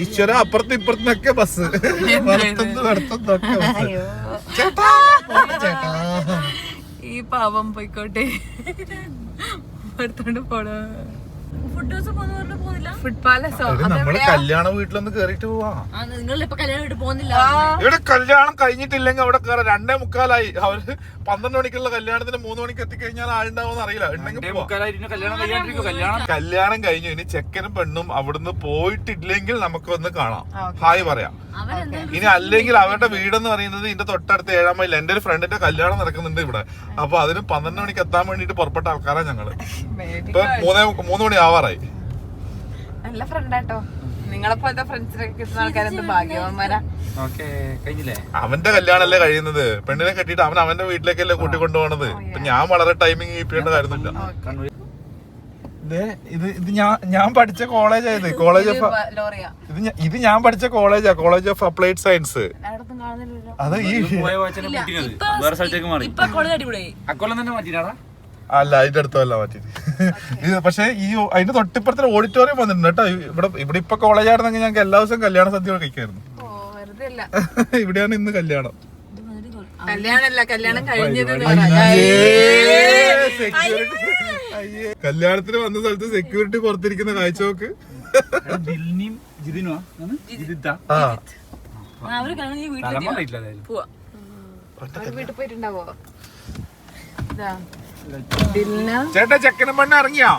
ഈശ്വര അപ്പുറത്ത് ഇപ്പുറത്തുനിന്നൊക്കെ ബസ് ഈ പാവം പോയിക്കോട്ടെ, എടുത്തോണ്ട് പോണോ. Food palazzo? നമ്മള് കല്യാണ വീട്ടിലൊന്ന് കേറിട്ട് പോവാ. നിങ്ങളിപ്പോ കല്യാണം വീട്ടിൽ പോകുന്നില്ല? ഇവിടെ കല്യാണം കഴിഞ്ഞിട്ടില്ലെങ്കിൽ അവിടെ കയറാം. 2:45 അവര് 12 മണിക്കുള്ള കല്യാണത്തിന് 3 മണിക്ക് എത്തിക്കഴിഞ്ഞാൽ ആളുണ്ടാവുമെന്ന് അറിയില്ല. കല്യാണം കഴിഞ്ഞു. ഇനി ചെക്കനും പെണ്ണും അവിടുന്ന് പോയിട്ടില്ലെങ്കിൽ നമുക്ക് ഒന്ന് കാണാം, ഹായ് പറയാം. ഇനി അല്ലെങ്കിൽ അവരുടെ വീടെന്ന് പറയുന്നത് ഇതിന്റെ തൊട്ടടുത്ത് 7 മൈൽ. എന്റെ ഒരു ഫ്രണ്ടിന്റെ കല്യാണം നടക്കുന്നുണ്ട് ഇവിടെ. അപ്പൊ അതിന് 12 മണിക്ക് എത്താൻ വേണ്ടിട്ട് പുറപ്പെട്ട ആൾക്കാരാ ഞങ്ങള്. ഇപ്പൊ 3 മണി ആവാറായി. നല്ല ഫ്രണ്ടാട്ടോ. നിങ്ങളെപ്പോലത്തെ ഫ്രണ്ട്സിനൊക്കെ കിട്ടുന്ന ആൾക്കാരെന്ത് ഭാഗ്യവാന്മാരാ. അവന്റെ കല്യാണല്ലേ കഴിയുന്നത്. പെണ്ണിനെ കെട്ടിയിട്ട് അവൻ അവന്റെ വീട്ടിലേക്കല്ലേ കൂട്ടിക്കൊണ്ടുപോകണത്. ഇപ്പൊ ഞാൻ വളരെ ടൈമിങ് കീപ്പിക്കേണ്ട കാര്യമില്ല. ഇത് ഞാൻ പഠിച്ച കോളേജായത്. ഇത് ഞാൻ പഠിച്ച കോളേജാ, കോളേജ് ഓഫ് അപ്ലൈഡ് സയൻസ്. അത് ഈ അല്ല അതിന്റെ അടുത്തല്ല മാറ്റിട്ട്. പക്ഷെ ഈ അതിന്റെ തൊട്ടിപ്പുറത്തിന് ഓഡിറ്റോറിയം വന്നിട്ടുണ്ട് കേട്ടോ. ഇവിടെ ഇപ്പൊ കോളേജായിരുന്നെങ്കിൽ ഞങ്ങൾക്ക് എല്ലാ ദിവസവും കല്യാണ സദ്യ കഴിക്കായിരുന്നു. ഇവിടെയാണ് ഇന്ന് കല്യാണം. കല്യാണം കഴിഞ്ഞത്. കല്യാണത്തിന് വന്ന സ്ഥലത്ത് സെക്യൂരിറ്റി പുറത്തിരിക്കുന്ന കാഴ്ച നോക്ക്. വീട്ടിൽ പോയിട്ടുണ്ടാവോ? ചേട്ടാ ചെക്കനും പെണ്ണ ഇറങ്ങിയാ?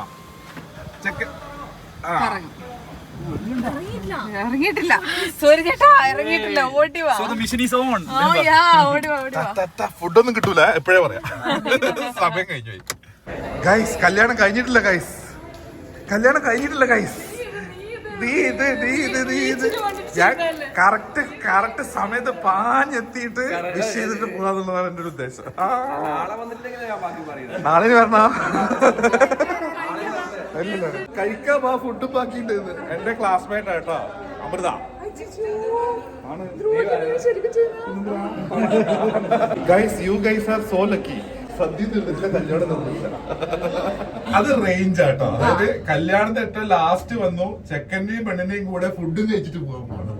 ഇറങ്ങിയിട്ടില്ല. സോറി ചേട്ടാ, ഇറങ്ങിയിട്ടില്ല. ഓടി വാ. ഫുഡൊന്നും കിട്ടൂല, എപ്പോഴേ പറയാം. സമയം കഴിഞ്ഞു ഗൈസ്. കല്യാണം കഴിഞ്ഞിട്ടില്ല ഗൈസ്. ഞാൻ കറക്റ്റ് സമയത്ത് പാഞ്ഞെത്തിയിട്ട് വിഷ് ചെയ്തിട്ട് പോകാന്നുള്ളതാണ് എന്റെ ഒരു ഉദ്ദേശം. നാളെ വരണ കഴിക്കാൻ ആ ഫുഡ് ബാക്കിണ്ട്. എന്റെ ക്ലാസ്മേറ്റ് ആട്ടോ Amritha. Guys you guys are so lucky. സദ്യ തീർന്നിട്ടില്ല, കല്യാണം നിർന്നില്ല. അത് റേഞ്ച് ആട്ടോ. അതായത് കല്യാണത്തിന് ഏറ്റവും ലാസ്റ്റ് വന്നു, ചെക്കന്റെയും പെണ്ണിന്റെയും കൂടെ ഫുഡും കഴിച്ചിട്ട് പോകാൻ പോകണം.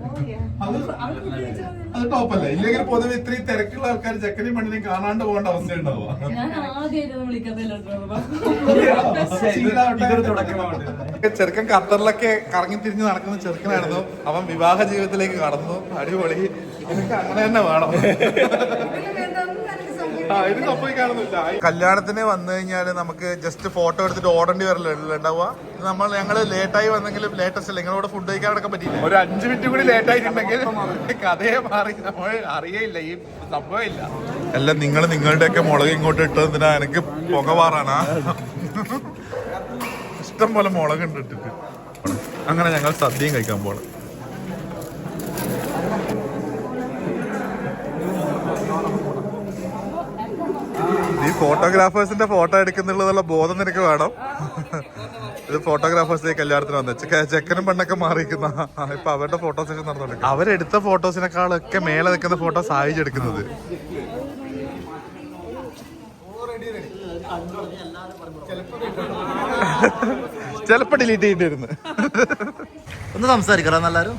അത് ടോപ്പല്ലേ? ഇല്ലെങ്കിൽ പൊതുവെ ഇത്രയും തിരക്കുള്ള ആൾക്കാർ ചെക്കനെയും പെണ്ണിനെയും കാണാണ്ട് പോകേണ്ട അവസ്ഥ ഉണ്ടാവുക. ചെറുക്കൻ ഖത്തറിലൊക്കെ കറങ്ങി തിരിഞ്ഞ് നടക്കുന്ന ചെറുക്കനായിരുന്നു. അവൻ വിവാഹ ജീവിതത്തിലേക്ക് കടന്നു. അടിപൊളി. എനിക്ക് അങ്ങനെ തന്നെ വേണം. ഇത് സംഭവിക്കാനൊന്നുമില്ല. കല്യാണത്തിന് വന്നു കഴിഞ്ഞാല് നമുക്ക് ജസ്റ്റ് ഫോട്ടോ എടുത്തിട്ട് ഓടേണ്ടി വരല്ലോ ഉണ്ടാവുക. ഞങ്ങള് ലേറ്റായി വന്നെങ്കിലും ലേറ്റസ്റ്റ് അല്ല, നിങ്ങളോട് ഫുഡ് കഴിക്കാൻ നടക്കാൻ പറ്റിയില്ല. ഒരു 5 മിനിറ്റ് കൂടി ലേറ്റ് ആയിട്ടുണ്ടെങ്കിൽ കഥയെ മാറി. നമ്മൾ അറിയയില്ല, ഈ സംഭവം ഇല്ല. അല്ല, നിങ്ങൾ നിങ്ങളുടെയൊക്കെ മുളക് ഇങ്ങോട്ട് ഇട്ടതിനാ എനിക്ക് പുകവാറാണ്. ഇഷ്ടം പോലെ മുളക് ഉണ്ട് ഇട്ടിട്ട്. അങ്ങനെ ഞങ്ങൾ സദ്യയും കഴിക്കാൻ പോകണം. ഈ ഫോട്ടോഗ്രാഫേഴ്സിന്റെ ഫോട്ടോ എടുക്കുന്നുള്ളതുള്ള ബോധം നിനക്ക് വേണം. ഇത് ഫോട്ടോഗ്രാഫേഴ്സ് കല്യാണത്തിന് വന്ന ചെക്കനും പെണ്ണൊക്കെ മാറിയിരിക്കുന്ന ഇപ്പൊ അവരുടെ ഫോട്ടോ സെഷൻ നടന്നുണ്ട്. അവരെടുത്ത ഫോട്ടോസിനെക്കാളൊക്കെ മേലെ നിൽക്കുന്ന ഫോട്ടോ സായിച്ച് എടുക്കുന്നത്. ചിലപ്പോ ഡിലീറ്റ് ചെയ്തിരുന്നു. ഒന്ന് സംസാരിക്കണം എല്ലാരും.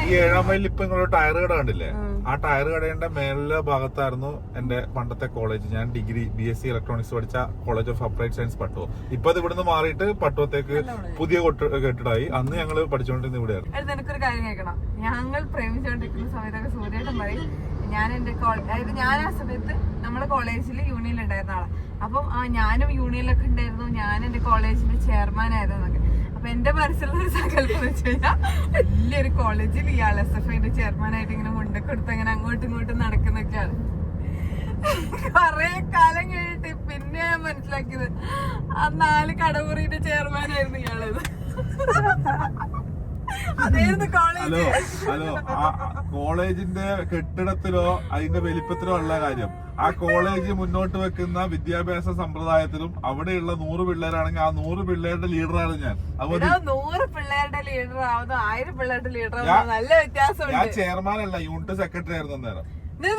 ഈ 7-ാം മൈലിൽ ഇപ്പൊ നിങ്ങളൊരു ടയർ കട കണ്ടില്ലേ? ആ ടയർ കടയുടെ മേലെ ഭാഗത്തായിരുന്നു എന്റെ പണ്ടത്തെ കോളേജ്. ഞാൻ ഡിഗ്രി BSc ഇലക്ട്രോണിക്സ് പഠിച്ച കോളേജ് ഓഫ് അപ്ലൈഡ് സയൻസ് പട്ടുവ. ഇപ്പൊ അത് ഇവിടുന്ന് മാറിയിട്ട് പട്ടുവത്തേക്ക് പുതിയ കെട്ടിടമായി. അന്ന് ഞങ്ങള് പഠിച്ചുകൊണ്ടിരുന്ന ഇവിടെയായിരുന്നു. എനിക്കൊരു കാര്യം കേൾക്കണം. ഞങ്ങൾ പ്രേമിച്ചുകൊണ്ടിരിക്കുന്ന സമയത്തൊക്കെ സൂര്യേട്ടൻ പറയും, ഞാൻ എന്റെ അതായത് ഞാൻ ആ സമയത്ത് നമ്മുടെ കോളേജിൽ യൂണിയനിൽ ഉണ്ടായിരുന്ന ആളാണ്. അപ്പം ഞാനും യൂണിയനിലൊക്കെ ഉണ്ടായിരുന്നു. ഞാൻ എന്റെ കോളേജിന്റെ ചെയർമാൻ ആയിരുന്നൊക്കെ. അപ്പൊ എന്റെ മനസ്സിലുള്ള ഒരു സങ്കല്പം എന്ന് വെച്ച് കഴിഞ്ഞാൽ വലിയൊരു കോളേജിൽ ഇയാൾ SFIന്റെ ചെയർമാനായിട്ട് ഇങ്ങനെ മുണ്ടൊക്കെ എടുത്ത് അങ്ങനെ അങ്ങോട്ടും ഇങ്ങോട്ടും നടക്കുന്നൊക്കെയാണ്. കൊറേ കാലം കഴിഞ്ഞിട്ട് പിന്നെ ഞാൻ മനസ്സിലാക്കിയത് ആ 4 കടമുറിയുടെ ചെയർമാനായിരുന്നു ഇയാളത്. അതായിരുന്നു കോളേജ്. ഹലോ, ആ കോളേജിന്റെ കെട്ടിടത്തിലോ അതിന്റെ വലിപ്പത്തിലോ ഉള്ള കാര്യം, ആ കോളേജ് മുന്നോട്ട് വെക്കുന്ന വിദ്യാഭ്യാസ സമ്പ്രദായത്തിലും അവിടെയുള്ള 100 പിള്ളേരാണെങ്കിൽ ആ 100 പിള്ളേരുടെ ലീഡറാണ് ഞാൻ. 100 പിള്ളേരുടെ ലീഡർ ആവുന്നു 1000 പിള്ളേരുടെ ലീഡർ ആവുന്നു നല്ല വ്യത്യാസമുണ്ട്. ഞാൻ ചെയർമാൻ അല്ല, യൂണിറ്റ് സെക്രട്ടറി ആയിരുന്നു അന്നേരം.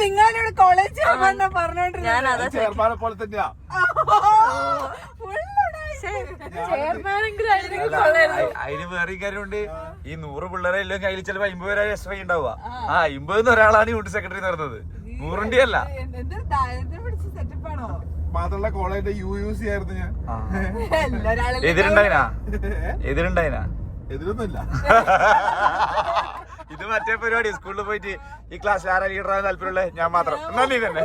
നിങ്ങളുടെ കോളേജ് ചെയർമാനെ പറഞ്ഞോണ്ടിരുന്നത് ചെയർമാനെ പോലെ തന്നെയാ. അതിന് വേറെ കാര്യമുണ്ട്. ഈ 100 പിള്ളേരെ എല്ലാം കയ്യിൽ ചിലപ്പോ 50 പേരെ SFI ഉണ്ടാവുക. 50 ഒരാളാണ് യൂണിറ്റ് സെക്രട്ടറി നടന്നത്. 100 അല്ല. മാത്രമല്ല കോളേജിന്റെ UUC ആയിരുന്നു ഞാൻ. എതിരുണ്ടായിനാ? എതിരൊന്നുമില്ല. ഇത് മറ്റേ പരിപാടി. സ്കൂളിൽ പോയിട്ട് ഈ ക്ലാസ്സിൽ ആരാ ലീഡറാകാൻ താല്പര്യമുള്ള ഞാൻ മാത്രം. നന്ദി തന്നെ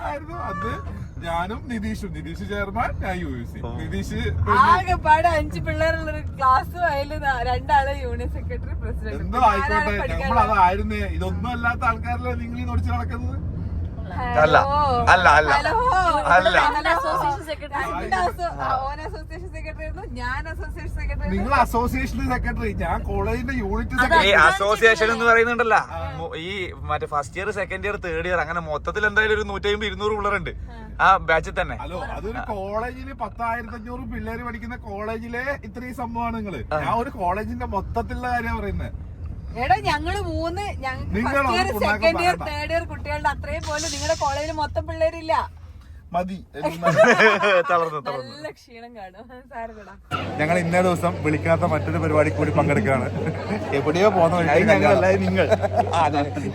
ആയിരുന്നു അത്. ഞാനും നിതീഷ് ചെയർമാൻ, ഞാൻ UUC. നിതീഷ് ആകെപ്പാട് 5 പിള്ളേരുള്ളൊരു ക്ലാസ്. അതില് 2 ആള് യൂണിയൻ സെക്രട്ടറി, പ്രസിഡന്റ്. എന്തോ ആയിക്കോട്ടെ, നമ്മളതായിരുന്നേ. ഇതൊന്നും അല്ലാത്ത ആൾക്കാരല്ലേ നിങ്ങൾ ഈ നോടിച്ച് നടക്കുന്നത്. അല്ല അല്ല അല്ല അല്ല നിങ്ങൾ അസോസിയേഷൻ സെക്രട്ടറി, ഞാൻ കോളേജിന്റെ യൂണിറ്റ് ഈ അസോസിയേഷൻ എന്ന് പറയുന്നുണ്ടല്ല. ഈ മറ്റേ first year, second year, third year അങ്ങനെ മൊത്തത്തിൽ എന്തായാലും ഒരു 150-200 പിള്ളേരുണ്ട് ആ ബാച്ചിൽ തന്നെ. ഹലോ, അതൊരു കോളേജില് 10,500 പിള്ളേര് പഠിക്കുന്ന കോളേജിലെ ഇത്രയും സംഭവമാണ് നിങ്ങള്. ഞാൻ ഒരു കോളേജിന്റെ മൊത്തത്തിലുള്ള കാര്യം പറയുന്നത്. എടാ ഞങ്ങള് 3 first year, second year, third year കുട്ടികളുടെ അത്രയും പോലും നിങ്ങളുടെ കോളേജിൽ മൊത്തം പിള്ളേരില്ല. മതി. നല്ല ക്ഷീണം കാണും. ഞങ്ങൾ ഇന്നേ ദിവസം വിളിക്കാത്ത മറ്റൊരു പരിപാടി കൂടി പങ്കെടുക്കുകയാണ്. എവിടെയോ പോകുന്ന നിങ്ങൾ.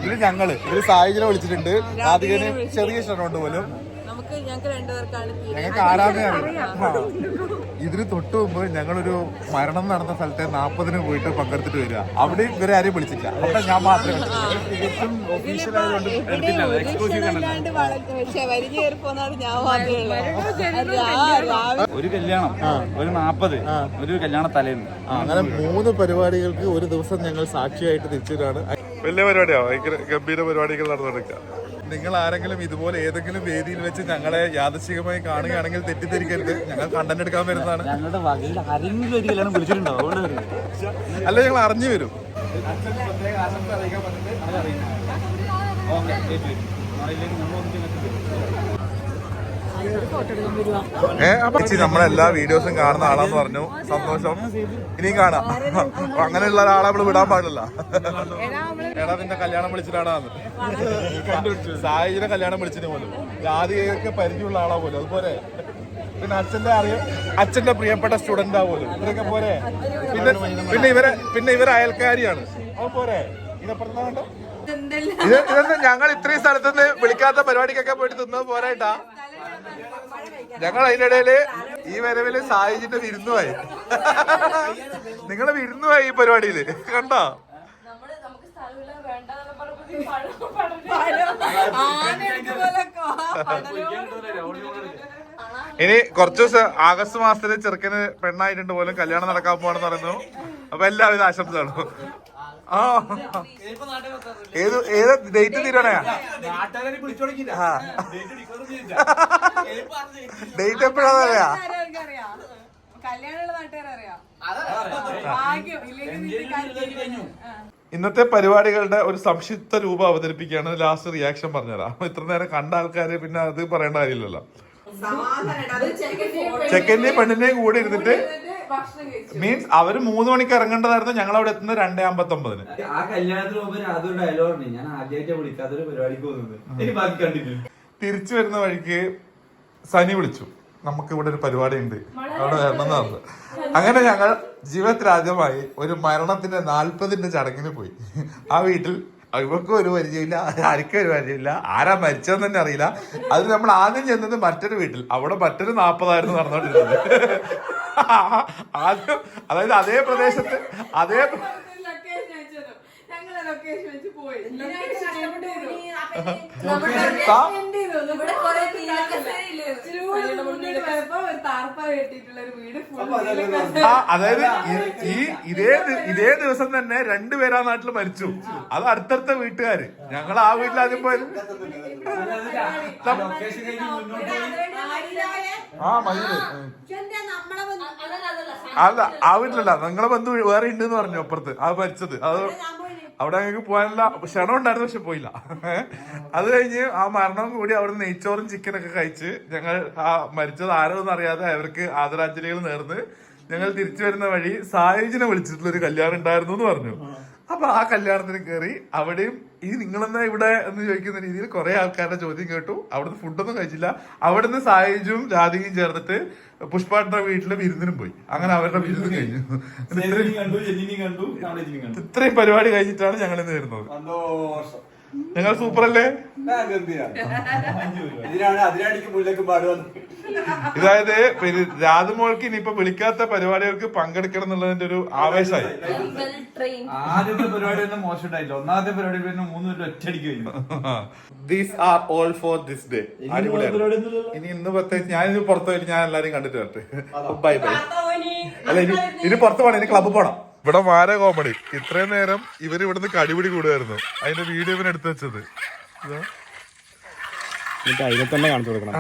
ഇത് ഞങ്ങള് ഒരു സാഹചര്യം വിളിച്ചിട്ടുണ്ട്. ആദ്യം ചെറിയ ക്ഷണമുണ്ട് പോലും. ഞങ്ങൾക്ക് ആരാധനയാണ്. ഇതിന് തൊട്ട് മുമ്പ് ഞങ്ങളൊരു മരണം നടന്ന സ്ഥലത്തെ 40-ന് പോയിട്ട് പങ്കെടുത്തിട്ട് വരിക. അവിടെ ഇവരെ ആരെയും വിളിച്ചില്ല. അവിടെ ഞാൻ മാത്രമേ ഒരു കല്യാണം, ഒരു 40, ഒരു കല്യാണ തലേന്ന്. അങ്ങനെ 3 പരിപാടികൾക്ക് ഒരു ദിവസം ഞങ്ങൾ സാക്ഷിയായിട്ട് തിരിച്ചിട്ടാണ്. വലിയ പരിപാടിയാ, ഭയങ്കര ഗംഭീര പരിപാടികൾ നടന്നെടുക്കുക. നിങ്ങൾ ആരെങ്കിലും ഇതുപോലെ ഏതെങ്കിലും വേദിയിൽ വെച്ച് ഞങ്ങളെ യാദൃശികമായി കാണുകയാണെങ്കിൽ തെറ്റിദ്ധരിക്കരുത്. ഞങ്ങൾ കണ്ടന്റ് എടുക്കാൻ വരുന്നതാണ്. ഞങ്ങളുടെ വകയിൽ ആരെങ്കിലും ഒരു കല്യാണം വിളിച്ചിട്ടുണ്ടോ? അല്ല, ഞങ്ങൾ അറിഞ്ഞു വരും. നമ്മളെല്ലാ വീഡിയോസും കാണുന്ന ആളാന്ന് പറഞ്ഞു. സന്തോഷം. ഇനിയും കാണാം. അങ്ങനെയുള്ള ഒരാളെ നമ്മള് വിടാൻ പാടില്ല. എടാ നിന്റെ കല്യാണം വിളിച്ചിട്ടാണ് സായിജിനെ കല്യാണം വിളിച്ചിട്ട് പോലും ആദ്യമൊക്കെ പരിചയമുള്ള ആളാ പോലും. അതുപോലെ പിന്നെ അച്ഛന്റെ പ്രിയപ്പെട്ട സ്റ്റുഡന്റാ പോലും. ഇവരൊക്കെ പോരെ. പിന്നെ ഇവരെ അയൽക്കാരിയാണ്. അത് പോരെ. ഇതിനപ്പുറത്താണ്ടോ ഇതൊന്നും ഞങ്ങൾ ഇത്രയും സ്ഥലത്തുനിന്ന് വിളിക്കാത്ത പരിപാടിക്കൊക്കെ പോയിട്ട് തിന്നത് പോരായിട്ടാ. ഞങ്ങൾ അതിനിടയില് ഈ വരവില് സായിജിന്റെ വിരുന്നുമായി. നിങ്ങള് വിരുന്നുമായി ഈ പരിപാടിയില് കണ്ടോ? ഇനി കുറച്ചു ദിവസം ആഗസ്റ്റ് മാസത്തില് ചെറുക്കന് പെണ്ണായിട്ടുണ്ട് പോലും കല്യാണം നടക്കാൻ പോകണമെന്ന് പറയുന്നു. അപ്പൊ എല്ലാവിധ ആശംസകളും. ആ ഏത് ഡേറ്റ് തീരണേ? ഡേറ്റ് എപ്പോഴാന്ന് പറയാ? ഇന്നത്തെ പരിപാടികളുടെ ഒരു സംക്ഷിപ്ത രൂപം അവതരിപ്പിക്കുകയാണ്. ലാസ്റ്റ് റിയാക്ഷൻ പറഞ്ഞുതരാം. ഇത്ര നേരം കണ്ട ആൾക്കാര് പിന്നെ അത് പറയേണ്ട കാര്യമില്ലല്ലോ. ചെക്കന്റെയും പെണ്ണിന്റെയും കൂടെ ഇരുന്നിട്ട് മീൻസ് അവര് 3 മണിക്ക് ഇറങ്ങേണ്ടതായിരുന്നു. ഞങ്ങൾ അവിടെ എത്തുന്നത് 2:59. ആ കല്യാണത്തിന് മുമ്പ് അതൊരു ഡയലോഗ് ഞാൻ ആദ്യമായിട്ട് വിളിക്കാത്തൊരു പരിപാടിക്ക് പോകുന്നത്. തിരിച്ചു വരുന്ന വഴിക്ക് സനി വിളിച്ചു, നമുക്ക് ഇവിടെ ഒരു പരിപാടി ഉണ്ട്, അവിടെ വരണമെന്ന് പറഞ്ഞു. അങ്ങനെ ഞങ്ങൾ ജീവിതത്തിൽ ആദ്യമായി ഒരു മരണത്തിന്റെ 40ന്റെ ചടങ്ങിന് പോയി. ആ വീട്ടിൽ ഇവർക്കും ഒരു പരിചയമില്ല, ആർക്കും ഒരു പരിചയമില്ല, ആരാ മരിച്ചതെന്ന് തന്നെ അറിയില്ല. അത് നമ്മൾ ആദ്യം ചെന്നത് മറ്റൊരു വീട്ടിൽ, അവിടെ മറ്റൊരു 40 നടന്നുകൊണ്ടിരുന്നത്. ആദ്യം അതായത് അതേ പ്രദേശത്ത് അതേ അതായത് ഇതേ ദിവസം തന്നെ 2 പേരാ നാട്ടിൽ മരിച്ചു. അത് അടുത്തടുത്ത വീട്ടുകാര്. ഞങ്ങൾ ആ വീട്ടിൽ ആദ്യം പോയത്. അല്ല, ആ വീട്ടിലല്ല, നിങ്ങളെ ബന്ധു വേറെ ഉണ്ടെന്ന് പറഞ്ഞു അപ്പുറത്ത്. അത് മരിച്ചത് അത് അവിടെ ഞങ്ങൾക്ക് പോകാനുള്ള ക്ഷണം ഉണ്ടായിരുന്നു, പക്ഷെ പോയില്ല. അത് കഴിഞ്ഞ് ആ മരണം കൂടി അവിടെ നെയ്ച്ചോറും ചിക്കനൊക്കെ കഴിച്ച് ഞങ്ങൾ ആ മരിച്ചത് ആരോന്നും അറിയാതെ അവർക്ക് ആദരാഞ്ജലികൾ നേർന്ന് ഞങ്ങൾ തിരിച്ചു വരുന്ന വഴി സായിജിനെ വിളിച്ചിട്ടുള്ള ഒരു കല്യാണം ഉണ്ടായിരുന്നു എന്ന് പറഞ്ഞു. അപ്പൊ ആ കല്യാണത്തിന് കയറി. അവിടെയും ഈ നിങ്ങളെന്നാ ഇവിടെ എന്ന് ചോദിക്കുന്ന രീതിയിൽ കുറെ ആൾക്കാരുടെ ചോദ്യം കേട്ടു. അവിടുന്ന് ഫുഡൊന്നും കഴിച്ചില്ല. അവിടുന്ന് സായിജും രാധികയും ചേർന്നിട്ട് പുഷ്പാട്ടന്റെ വീട്ടിലെ വിരുന്നിനും പോയി. അങ്ങനെ അവരുടെ വിരുന്ന് കഴിഞ്ഞു. ഇത്രയും പരിപാടി കഴിഞ്ഞിട്ടാണ് ഞങ്ങൾ ഇന്ന് വരുന്നത്. നിങ്ങൾ സൂപ്പർ അല്ലേ? ഇതായത് പിന്നെ രാധമോൾക്ക് ഇനിയിപ്പൊ വിളിക്കാത്ത പരിപാടികൾക്ക് പങ്കെടുക്കണം എന്നുള്ളതിന്റെ ഒരു ആവേശമായി. ആദ്യത്തെ പരിപാടി തന്നെ മോശമായില്ല. ഒന്നാമത്തെ പരിപാടി പിന്നെ 3 ഒറ്റയടിക്ക് കഴിഞ്ഞു. These are all for this day. ഇനി ഇന്ന് പ്രത്യേകിച്ച് ഞാനിത് പുറത്തു പോയിട്ട് ഞാൻ എല്ലാരും കണ്ടിട്ട് വരട്ടെ. Bye bye. അല്ല ഇനി പുറത്ത് പോണം, ഇനി ക്ലബ്ബ് പോണം. ഇവിടെ മാര കോമഡി. ഇത്രയും നേരം ഇവര് ഇവിടുന്ന് കടിപിടി കൂടുമായിരുന്നു. അതിന്റെ വീഡിയോ ഇവൻ എടുത്തു വെച്ചത്. അതിനെ തന്നെ കാണിച്ചു കൊടുക്കണം.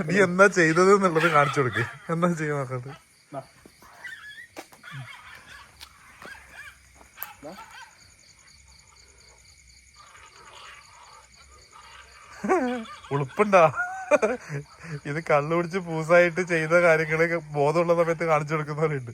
നീ എന്താ ചെയ്തത് എന്നുള്ളത് കാണിച്ചു കൊടുക്ക്. എന്താ ചെയ്യാൻ നോക്കത്? ഉളുപ്പുണ്ടാ? ഇത് കള്ളു പിടിച്ച് പൂസായിട്ട് ചെയ്ത കാര്യങ്ങള് ബോധമുള്ള സമയത്ത് കാണിച്ചു കൊടുക്കുന്നവരുണ്ട്.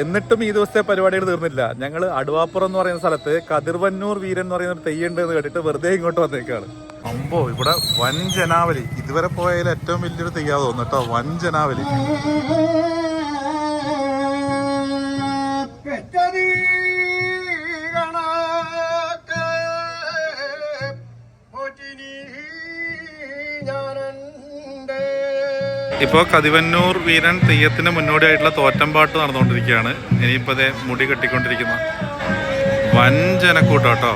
എന്നിട്ടും ഈ ദിവസത്തെ പരിപാടികൾ തീർന്നില്ല. ഞങ്ങൾ അടുവാപ്പുറം എന്ന് പറയുന്ന സ്ഥലത്ത് കതിർവന്നൂർ വീരൻ എന്ന് പറയുന്ന ഒരു തെയ്യുണ്ട് എന്ന് കേട്ടിട്ട് വെറുതെ ഇങ്ങോട്ട് വന്നേക്കാണ്. അമ്പോ ഇവിടെ വൻ ജനാവലി. ഇതുവരെ പോയതിൽ ഏറ്റവും വലിയൊരു തെയ്യാ തോന്നുന്നു കേട്ടോ. വൻ ജനാവലി. ഇപ്പോൾ കതിവന്നൂർ വീരൻ തെയ്യത്തിന് മുന്നോടിയായിട്ടുള്ള തോറ്റമ്പാട്ട് നടന്നുകൊണ്ടിരിക്കുകയാണ്. ഇനിയിപ്പോൾ അതേ മുടി കെട്ടിക്കൊണ്ടിരിക്കുന്ന വൻ ജനക്കൂട്ടം കേട്ടോ.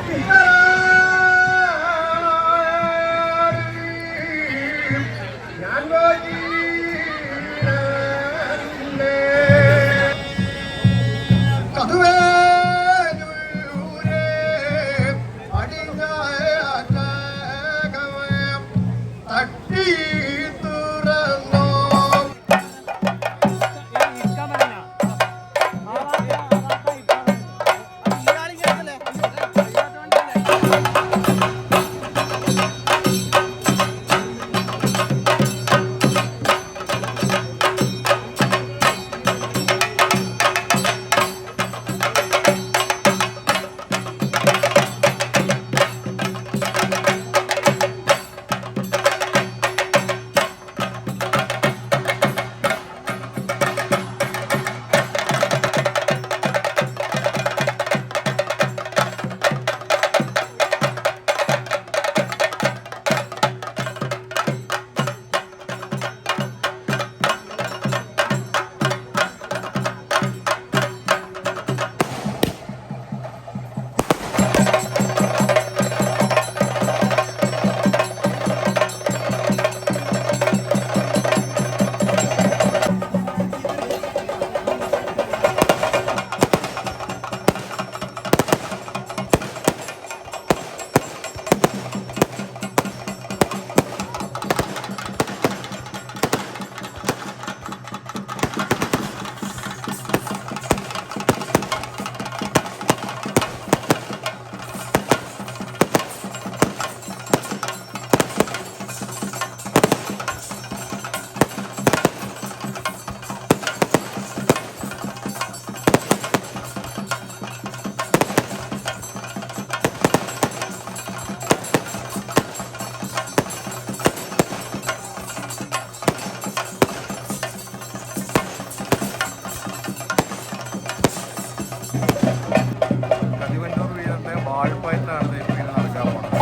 വാൾപ്പായിട്ടാണ് ഇങ്ങനെ നടക്കാൻ പോകുന്നത്.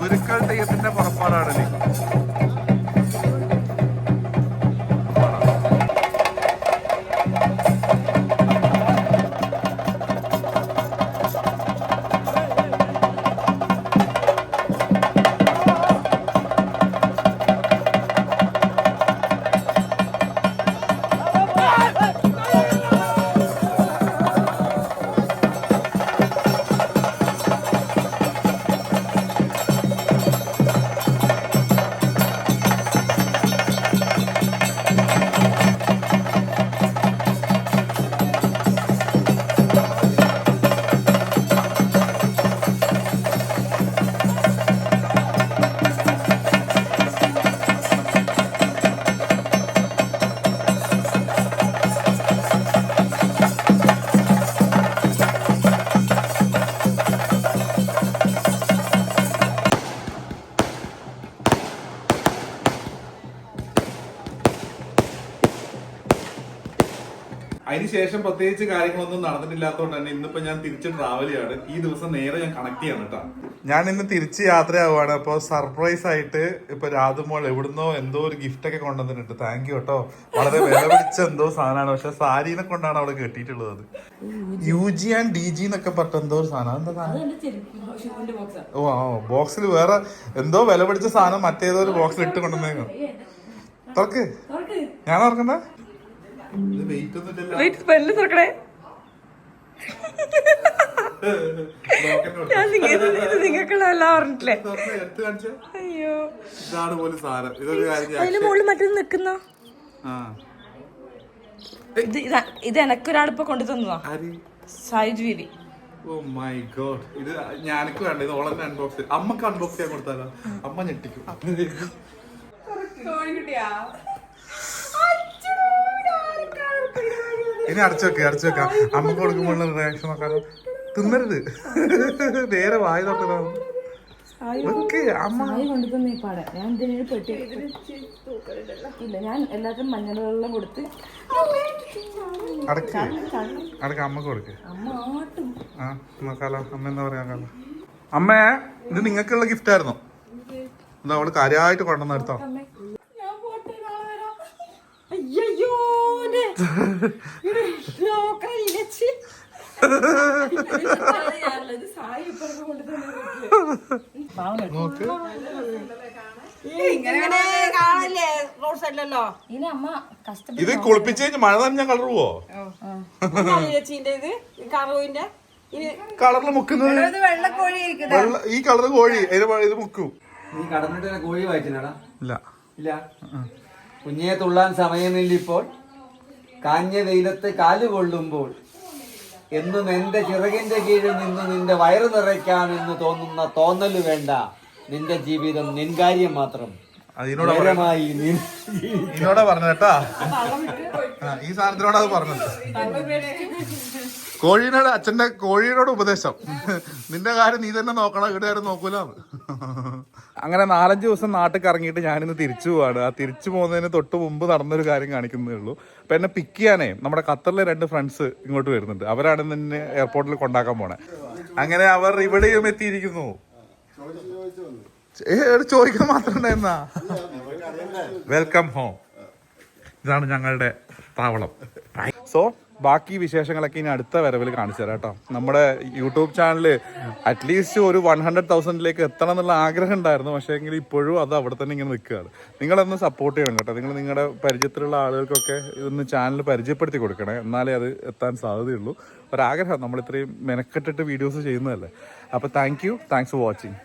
ഗുരുക്കൾ തെയ്യത്തിന്റെ പുറപ്പാടാണ് ഇനി. അതിനുശേഷം പ്രത്യേകിച്ച് കാര്യങ്ങളൊന്നും നടന്നിട്ടില്ലാത്തതുകൊണ്ട് തന്നെ ഇന്നിപ്പോ ഞാൻ തിരിച്ച് ട്രാവൽ ചെയ്യാണ്. ഈ ദിവസം നേരെ ഞാൻ കണക്ട് ചെയ്യാണ് കേട്ടോ. ഞാൻ ഇന്ന് തിരിച്ച് യാത്രയാവുകയാണ്. അപ്പൊ സർപ്രൈസ് ആയിട്ട് ഇപ്പൊ രാധുമോൾ എവിടുന്നോ എന്തോ ഒരു ഗിഫ്റ്റ് ഒക്കെ കൊണ്ടുവന്നിട്ടുണ്ട്. താങ്ക് യു കേട്ടോ. വളരെ വില പിടിച്ച എന്തോ സാധനമാണ്. പക്ഷെ സാരീനെ കൊണ്ടാണ് അവിടെ കെട്ടിയിട്ടുള്ളത്. അത് UG and DG എന്നൊക്കെ പറഞ്ഞ എന്തോ ഒരു സാധനം. എന്താ സാധനം? ഓ ബോക്സിൽ വേറെ എന്തോ വില പിടിച്ച സാധനം മറ്റേതോ ഒരു ബോക്സിൽ ഇട്ട് കൊണ്ടുവന്നേക്കും. തുറക്ക്. ഞാൻ തുറക്കണ്ട. നിങ്ങൾക്കുള്ള പറഞ്ഞിട്ടില്ലേ? അയ്യോ ഇതാണ് പോലും സാധനം. ഇതൊരു അതിന്റെ മുകളിൽ മറ്റൊന്ന് നിക്കുന്ന ഇത് എനക്കൊരാളിപ്പോ കൊണ്ടു തന്നതാ. സായുജ്വീതി. Oh my god. ഇത് ഞാനക്ക് വേണ്ട. ഇത് ഓളെ അൺബോക്സ്. അമ്മക്ക് അൺബോക്സ് ചെയ്യാൻ കൊടുത്താലോ? അമ്മ ഞെട്ടിക്കും. ഇനി അടച്ചു വെക്കാം. അമ്മക്ക് കൊടുക്കുമ്പോഴുള്ള റിയാക്ഷൻ നോക്കാലോ. തിന്നരുത്. നേരെ വായി തൊട്ടല്ലോ. ഞാൻ എല്ലാത്തിനും മഞ്ഞൾ വെള്ളം കൊടുത്ത് അടക്ക അമ്മക്ക് കൊടുക്ക്. ആ നോക്കാലോ. അമ്മ എന്താ പറയാ? അമ്മേ, ഇത് നിങ്ങൾക്കുള്ള ഗിഫ്റ്റ് ആയിരുന്നു. എന്താ അവള് കാര്യമായിട്ട് കൊണ്ടുവന്ന എടുത്തോ. ഇത് കുളിപ്പിച്ച് കഴിഞ്ഞ് മഴ തന്നെ കളർ പോവോ? കളറിൽ മുക്കുന്നത് ഈ കളറ് കോഴി ഇത് മുക്കും. നീ കടന്നിട്ട് കോഴി വായിച്ചിനാടാ? ഇല്ല. കുഞ്ഞെ തുള്ളാൻ സമയമില്ലിപ്പോൾ, കാഞ്ഞ വെയിലത്ത് കാല് കൊള്ളുമ്പോൾ, എന്നും എന്റെ ചിറകിന്റെ കീഴിൽ നിന്ന് നിന്റെ വയറ് നിറയ്ക്കാമെന്ന് തോന്നുന്ന തോന്നല് വേണ്ട. നിന്റെ ജീവിതം നിൻകാര്യം മാത്രം. ഇതിനോടാ പറഞ്ഞത് കേട്ടാ. ഈ സാധനത്തിനോടാ അത് പറഞ്ഞത്. കോഴീനോട് അച്ഛന്റെ കോഴിയോട് ഉപദേശം. നിന്റെ കാര്യം നീ തന്നെ നോക്കണം, ഇവിടെ ആരും നോക്കൂലെന്ന്. അങ്ങനെ 4-5 ദിവസം നാട്ടിൽ കറങ്ങിയിട്ട് ഞാനിന്ന് തിരിച്ചു പോവാണ്. ആ തിരിച്ചു പോകുന്നതിന് തൊട്ട് മുമ്പ് നടന്നൊരു കാര്യം കാണിക്കുന്നേ ഉള്ളൂ. അപ്പൊ എന്നെ പിക്ക് ചെയ്യാനേ നമ്മുടെ ഖത്തറിലെ 2 ഫ്രണ്ട്സ് ഇങ്ങോട്ട് വരുന്നുണ്ട്. അവരാണ് എന്നെ എയർപോർട്ടിൽ കൊണ്ടാക്കാൻ പോണേ. അങ്ങനെ അവർ ഇവിടെയും എത്തിയിരിക്കുന്നു. ചോദിക്കാൻ മാത്രം ഉണ്ടായിരുന്നാ? Welcome home. ഇതാണ് ഞങ്ങളുടെ താവളം. സോ ബാക്കി വിശേഷങ്ങളൊക്കെ ഇനി അടുത്ത വരവിൽ കാണിച്ചു തരാം കേട്ടോ. നമ്മുടെ യൂട്യൂബ് ചാനൽ അറ്റ്ലീസ്റ്റ് ഒരു 100,000-ലേക്ക് എത്തണം എന്നുള്ള ആഗ്രഹം ഉണ്ടായിരുന്നു. പക്ഷേ എങ്കിൽ ഇപ്പോഴും അത് അവിടെ തന്നെ ഇങ്ങനെ നിൽക്കുകയാണ്. നിങ്ങളൊന്ന് സപ്പോർട്ട് ചെയ്യണം കേട്ടോ. നിങ്ങൾ നിങ്ങളുടെ പരിചയത്തിലുള്ള ആളുകൾക്കൊക്കെ ഇതൊന്ന് ചാനൽ പരിചയപ്പെടുത്തി കൊടുക്കണേ. എന്നാലേ അത് എത്താൻ സാധ്യതയുള്ളൂ. ഒരാഗ്രഹം, നമ്മൾ ഇത്രയും മെനക്കെട്ടിട്ട് വീഡിയോസ് ചെയ്യുന്നതല്ലേ. അപ്പോൾ താങ്ക്സ് ഫോർ വാച്ചിങ്.